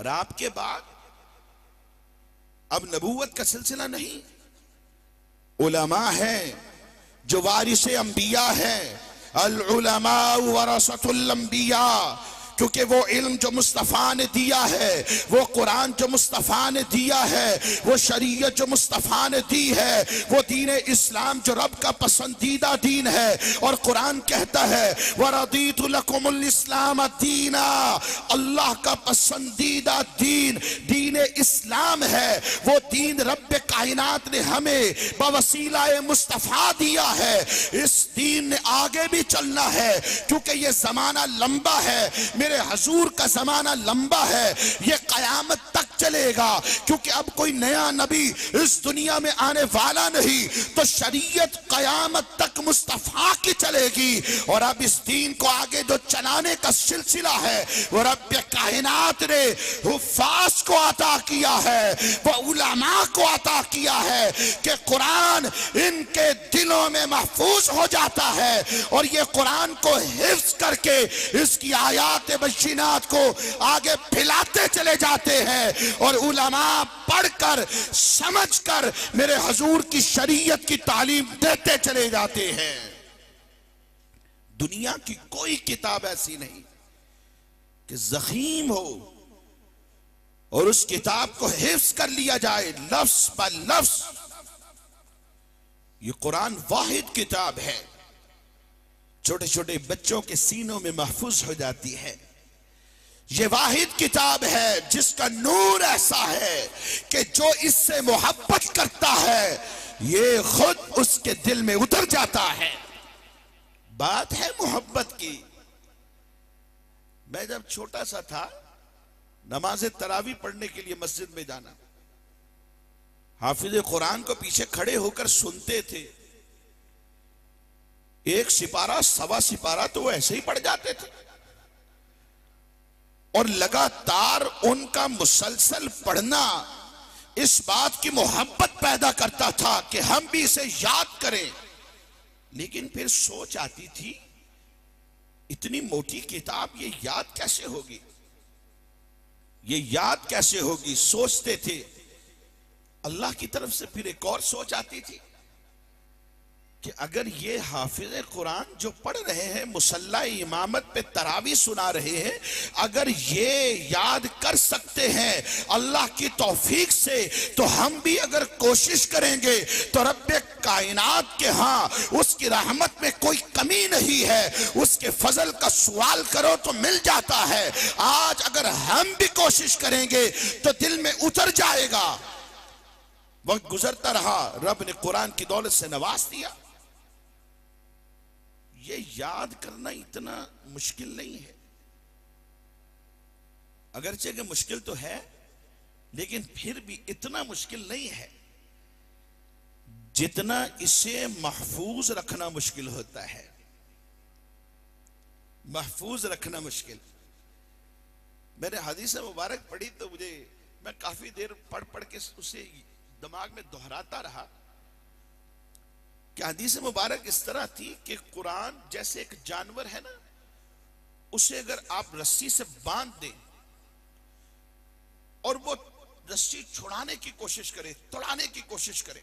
और आपके बाद अब नबूवत का सिलसिला नहीं, उलमा है जो वारिसे अंबिया है। अल उलमा वरसतुल अंबिया, क्योंकि वो इल्म जो मुस्तफ़ा ने दिया है, वो कुरान जो मुस्तफ़ा ने दिया है, वो शरीयत जो मुस्तफ़ा ने दी है, वो दीन इस्लाम जो रब का पसंदीदा दीन है। और कुरान कहता है वरदीतु लकुमुल इस्लाम दीना, अल्लाह का पसंदीदा दीन दीन इस्लाम है। वो दीन रब कायनात ने हमें बवसीला मुस्तफ़ा दिया है। इस दीन ने आगे भी चलना है, क्योंकि ये जमाना लंबा है, मेरे हजूर का जमाना लंबा है, ये कयामत तक चलेगा। क्योंकि अब कोई नया नबी इस दुनिया में आने वाला नहीं, तो शरीयत कयामत तक मुस्तफा की चलेगी। और अब इस दीन को आगे जो चलाने का सिलसिला है, वो रब कायनात ने हुफ्फाज को अता किया है, वो उलमा को अता किया है कि कुरान इनके दिलों में महफूज हो जाता है। और ये कुरान को हिफ्ज करके इसकी आयात बशीनात को आगे फैलाते चले जाते हैं। और उलमा पढ़कर समझकर मेरे हजूर की शरीयत की तालीम देते चले जाते हैं। दुनिया की कोई किताब ऐसी नहीं कि ज़ख़ीम हो और उस किताब को हिफ्ज कर लिया जाए लफ्ज ब लफ्ज। ये कुरान वाहिद किताब है, छोटे छोटे बच्चों के सीनों में महफूज हो जाती है। ये वाहिद किताब है जिसका नूर ऐसा है कि जो इससे मोहब्बत करता है ये खुद उसके दिल में उतर जाता है। बात है मोहब्बत की। मैं जब छोटा सा था, नमाज तरावी पढ़ने के लिए मस्जिद में जाना, हाफिज कुरान को पीछे खड़े होकर सुनते थे। एक सिपारा सवा सिपारा तो वो ऐसे ही पढ़ जाते थे, और लगातार उनका मुसलसल पढ़ना इस बात की मोहब्बत पैदा करता था कि हम भी इसे याद करें। लेकिन फिर सोच आती थी, इतनी मोटी किताब ये याद कैसे होगी, ये याद कैसे होगी। सोचते थे। अल्लाह की तरफ से फिर एक और सोच आती थी कि अगर ये हाफिज कुरान जो पढ़ रहे हैं, मुसल्ला इमामत पे तरावी सुना रहे हैं, अगर ये याद कर सकते हैं अल्लाह की तौफीक से, तो हम भी अगर कोशिश करेंगे तो रब्बे कायनात के हाँ उसकी रहमत में कोई कमी नहीं है। उसके फजल का सवाल करो तो मिल जाता है। आज अगर हम भी कोशिश करेंगे तो दिल में उतर जाएगा। वक्त गुजरता रहा, रब ने कुरान की दौलत से नवाज दिया। ये याद करना इतना मुश्किल नहीं है, अगरचे कि मुश्किल तो है, लेकिन फिर भी इतना मुश्किल नहीं है जितना इसे महफूज रखना मुश्किल होता है। महफूज रखना मुश्किल। मैंने हदीस मुबारक पढ़ी तो मैं काफी देर पढ़ पढ़ के उसे दिमाग में दोहराता रहा कि हदीस मुबारक इस तरह थी कि कुरान जैसे एक जानवर है ना, उसे अगर आप रस्सी से बांध दें और वो रस्सी छुड़ाने की कोशिश करे, तोड़ाने की कोशिश करे,